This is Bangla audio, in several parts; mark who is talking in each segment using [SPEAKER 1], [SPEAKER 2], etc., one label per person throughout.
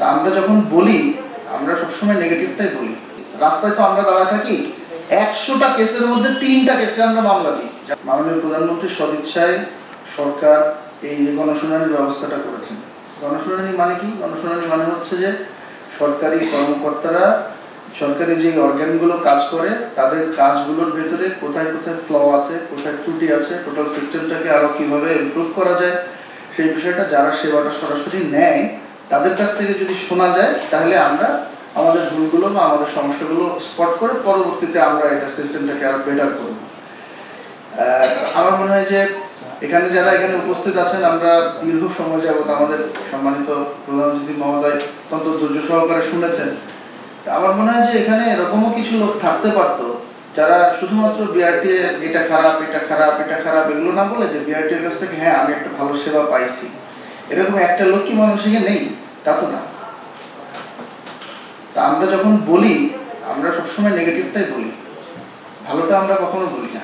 [SPEAKER 1] তা আমরা যখন বলি আমরা সবসময় নেগেটিভটাই বলি। রাস্তায় তো আমরা দাঁড়ায় থাকি, 100টা কেসের মধ্যে 3টা কেসে আমরা মামলা দিই। মাননীয় প্রধানমন্ত্রীর সদিচ্ছায় সরকার এই গণশুনানির ব্যবস্থাটা করেছেন। গণশুনানি মানে কি? গণশুনানি মানে হচ্ছে যে সরকারি কর্মকর্তারা সরকারি যে অর্গানগুলো কাজ করে তাদের কাজগুলোর ভেতরে কোথায় কোথায় ফ্ল আছে, কোথায় ত্রুটি আছে, টোটাল সিস্টেমটাকে আরো কিভাবে ইমপ্রুভ করা যায় সেই বিষয়টা যারা সেবাটা সরাসরি নেয় তাদের কাছ থেকে যদি শোনা যায় তাহলে আমরা আমাদের ভুলগুলো বা আমাদের সমস্যাগুলো স্পট করে পরবর্তীতে আমরা এটা সিস্টেমটাকে আরো বেটার করব। আমার মনে হয় যে এখানে যারা এখানে উপস্থিত আছেন আমরা দীর্ঘ সময় যাবত আমাদের সম্মানিত প্রধান অতিথি মহোদয় অত্যন্ত ধৈর্য সহকারে শুনেছেন। আমার মনে হয় যে এখানে এরকমও কিছু লোক থাকতে পারতো যারা শুধুমাত্র বিআরটি এটা খারাপ এটা খারাপ এটা খারাপ এগুলো না বলে যে বিআরটির কাছ থেকে হ্যাঁ আমি একটা ভালো সেবা পাইছি, এরকম একটা লোক কি মানুষকে নেই? তা তো না। তা আমরা যখন বলি আমরা সবসময় নেগেটিভটাই বলি, ভালোটা আমরা কখনো বলি না।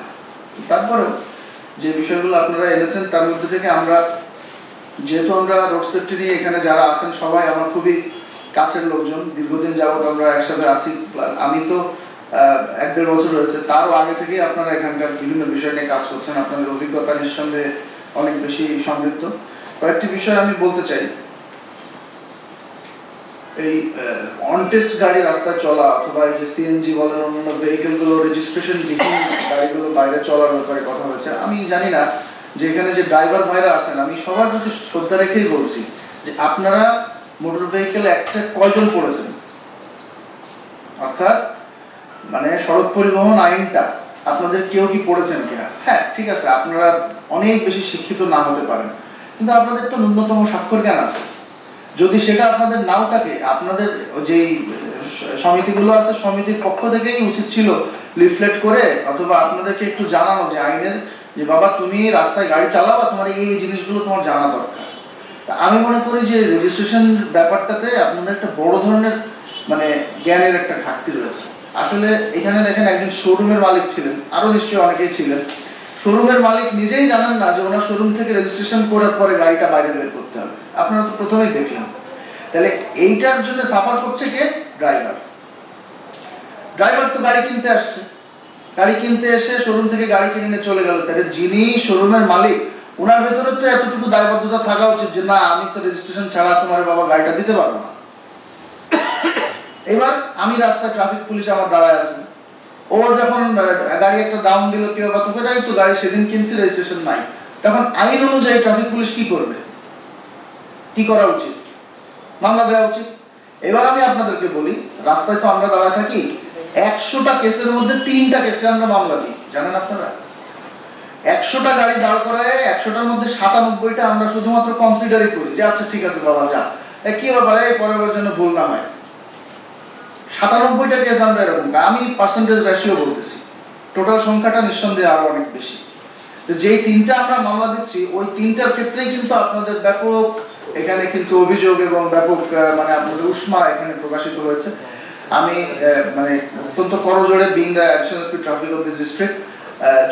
[SPEAKER 1] তারপরেও যে বিষয়গুলো আপনারা এনেছেন তার মধ্যে থেকে আমরা যেহেতু আমরা রোড সেফটি নিয়ে এখানে যারা আছেন সবাই আমার খুবই কাছের লোকজন, দীর্ঘদিন যাবত আমরা একসাথে আছি। আমি তো 1-1.5 বছর হয়েছে, তারও আগে থেকে আপনারা এখানকার বিভিন্ন বিষয় নিয়ে কাজ করছেন। আপনাদের অভিজ্ঞতা নিঃসন্দেহে অনেক বেশি সমৃদ্ধ। কয়েকটি বিষয় আমি বলতে চাই। এই অনটেস্ট গাড়ি রাস্তায় চলা অথবা এই যে সিএনজি বলেন অন্যান্য ভেহিকেলগুলো রেজিস্ট্রেশন বিহীন গাড়িগুলো বাইরে চলার ব্যাপারে কথা হয়েছে। আমি জানি না যে এখানে যে ড্রাইভার ভাইরা আছেন আমি সবার প্রতি শ্রদ্ধা রেখেই বলছি যে আপনারা মোটর ভেহিকেল একটা কয়জন পড়েছেন, অর্থাৎ মানে সড়ক পরিবহন আইনটা আপনাদের কেউ কি পড়েছেন কিনা? হ্যাঁ ঠিক আছে, আপনারা অনেক বেশি শিক্ষিত না হতে পারেন কিন্তু আপনাদের তো ন্যূনতম স্বাক্ষর জ্ঞান আছে। যদি সেটা আপনাদের নাও থাকে আপনাদের যেই সমিতিগুলো আছে সমিতির পক্ষ থেকেই উচিত ছিল লিফলেট করে অথবা আপনাদেরকে একটু জানানো যে আইনের যে বাবা তুমি রাস্তায় গাড়ি চালাও তোমার এই জিনিসগুলো তোমার জানা দরকার। আমি মনে করি যে রেজিস্ট্রেশন ব্যাপারটাতে আপনাদের একটা বড় ধরনের মানে জ্ঞানের একটা ঘাটতি রয়েছে। আসলে এখানে দেখেন একজন শোরুমের মালিক ছিলেন, আরো নিশ্চয়ই অনেকেই ছিলেন, শোরুমের মালিক নিজেই জানেন না যে ওনার শোরুম থেকে রেজিস্ট্রেশন করার পরে গাড়িটা বাইরে বের করতে হবে। আপনারা তো প্রথমেই দেখলেন। তাহলে এইটার জন্য সাফার করছে কে? ড্রাইভার। ড্রাইভার তো গাড়ি কিনতে আসছে, গাড়ি কিনতে এসে শোরুম থেকে গাড়ি কিনে নিয়ে চলে গেল। তাহলে যিনি শোরুমের মালিক ওনার ভেতরে তো এতটুকু দায়বদ্ধতা থাকা উচিত যে না আমি তো রেজিস্ট্রেশন ছাড়া তোমার বাবা গাড়িটা দিতে পারবো না। এবার আমি রাস্তায় ট্রাফিক পুলিশ আমার দাঁড়ায় আছে, ও যখন গাড়ি একটা দাম দিল কেউ বা তোকে যাই তো গাড়ি সেদিন কিনছি রেজিস্ট্রেশন নাই, তখন আইন অনুযায়ী ট্রাফিক পুলিশ কি করবে? কি করা উচিত? মামলা দেওয়া উচিত। এবার আমি আপনাদেরকে বলি রাস্তায় তো আমরা দাঁড়ায় থাকি, 100টা কেসের মধ্যে 3টা কেসে আমরা মামলা দিই। জানেন আপনারা 100টা গাড়ি দাঁড় করায় 100টার মধ্যে 97টা আমরা শুধুমাত্র কনসিডারই করি যে আচ্ছা ঠিক আছে বাবা যা, কি ব্যাপারে পরের জন্য ভুল না হয়। 97টা কেস আমরা এরকম, আমি পার্সেন্টেজ রেশিও বলতেছি, টোটাল সংখ্যাটা নিঃসন্দেহে আরো অনেক বেশি। যেই 3টা আমরা মামলা দিচ্ছি ওই 3টার ক্ষেত্রেই কিন্তু আপনাদের ব্যাপক এখানে কিন্তু অভিযোগ এবং ব্যাপক মানে আপনাদের উষ্মা এখানে প্রকাশিত হয়েছে। আমি মানে অত্যন্ত করজোড়ে being the additional SP traffic of this district,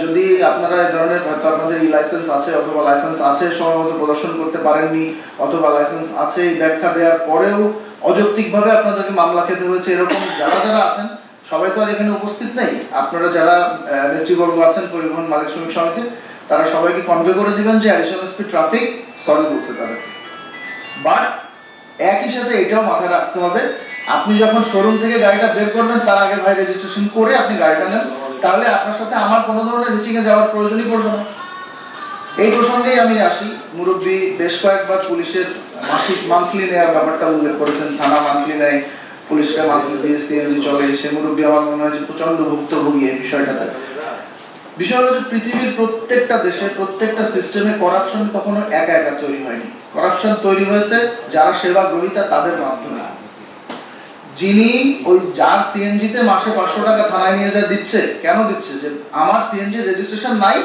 [SPEAKER 1] যদি আপনারা এই ধরনের হয়তো আপনাদের ই লাইসেন্স আছে অথবা লাইসেন্স আছে সময়মতো প্রদর্শন করতে পারেননি অথবা লাইসেন্স আছে ব্যাখ্যা দেওয়ার পরেও অযৌক্তিকভাবে আপনাদেরকে মামলা খেতে হয়েছে, এরকম যারা যারা আছেন সবাই তো আর এখানে উপস্থিত নেই। আপনারা যারা নেতৃবর্গ আছেন পরিবহন মালিক শ্রমিক সমিতি তারা সবাইকে কনভে করে দিবেন যে অ্যাডিশনাল এসপি ট্রাফিক সরি বলছে তাদের। বাট একই সাথে এটাও মাথায় রাখতে হবে আপনি যখন শোরুম থেকে গাড়িটা বের করবেন তার আগে ভাই রেজিস্ট্রেশন করে আপনি গাড়িটা নেন, তাহলে আপনার সাথে আমার কোনো ধরনের রিচিং এ যাওয়ার প্রয়োজনই পড়বে না। এই প্রসঙ্গেই আমি আসি, মুরব্বী বেশ কয়েকবার পুলিশের মাসিক মান্থলি নেওয়ার ব্যাপারটা উল্লেখ করেছেন, থানা মান্থলি নেয়, পুলিশরা মান্থলি দিয়ে সিএনজি চলে, সে মুরব্বী আমার মনে হয় যে প্রচন্ড ভুক্তভোগী এই বিষয়টাতে। বিষয় হলো যে পৃথিবীর প্রত্যেকটা দেশে প্রত্যেকটা সিস্টেমে করাপশন কখনো একা একা তৈরি হয়নি, করাপশন তৈরি হয়েছে যারা সেবা গ্রহীতা তাদের মাধ্যমে। যিনি ওই যার সিএনজিতে মাসে 500 টাকা থানায় নিয়ে যা দিচ্ছে, কেন দিচ্ছে? যে আমার সিএনজি রেজিস্ট্রেশন নাই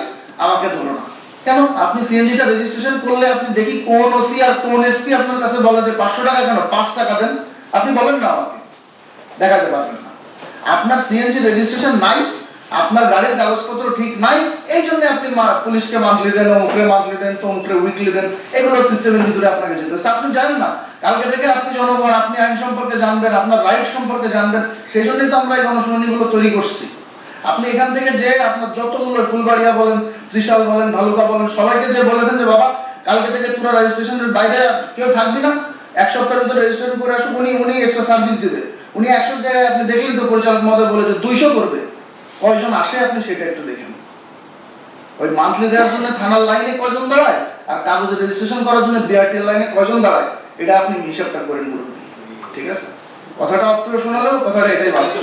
[SPEAKER 1] আমাকে ধরো না। কেন? আপনি সিএনজিটা রেজিস্ট্রেশন করলে আপনি দেখি কোন ওসি আর কোন এসপি আপনার কাছে বলে যে 500 টাকা কেন 5 টাকা দেন, আপনি বলেন না, আমাকে দেখাতে পারবেন না। আপনার সিএনজি রেজিস্ট্রেশন নাই, আপনার গাড়ির কাগজপত্র ঠিক নাই, এই জন্য আপনি পুলিশকে মান্থলি দেন, অমুকরে মান্থলি দেন, তমুকরে উইকলি দেন, এগুলো সিস্টেমের ভিতরে আপনাকে যেতে হচ্ছে। আপনি জানেন না, কালকে থেকে আপনি জনগণ, আপনি আইন সম্পর্কে জানবেন, আপনার রাইট সম্পর্কে জানবেন, সেই জন্যই তো আমরা এই গণশুনানিগুলো তৈরি করছি। আপনি এখান থেকে যে আপনার যতগুলো ফুলবাড়িয়া বলেন, ত্রিশাল বলেন, ভালুকা বলেন, সবাইকে যে বলে দেন যে বাবা কালকে থেকে তোরা রেজিস্ট্রেশনের বাইরে কেউ থাকবি না, এক সপ্তাহের ভিতরে রেজিস্ট্রেশন করে আসুক, উনি এক্সট্রা সার্ভিস দিবে। উনি 100 জায়গায় আপনি দেখলেন তো পরিচালক মহোদয় বলে যে 200 করবে, কয়জন আসে আপনি সেটা একটু দেখেন। ওই মান্থলি দেওয়ার জন্য থানার লাইনে কয়জন দাঁড়ায়, আর কাগজে রেজিস্ট্রেশন করার জন্য বিআরটির লাইনে কয়জন দাঁড়ায়, এটা আপনি হিসাবটা করেন মুরব্বী, ঠিক আছে? কথাটা অপ্রিয় শোনালেও কথাটা এটাই বাস্তব।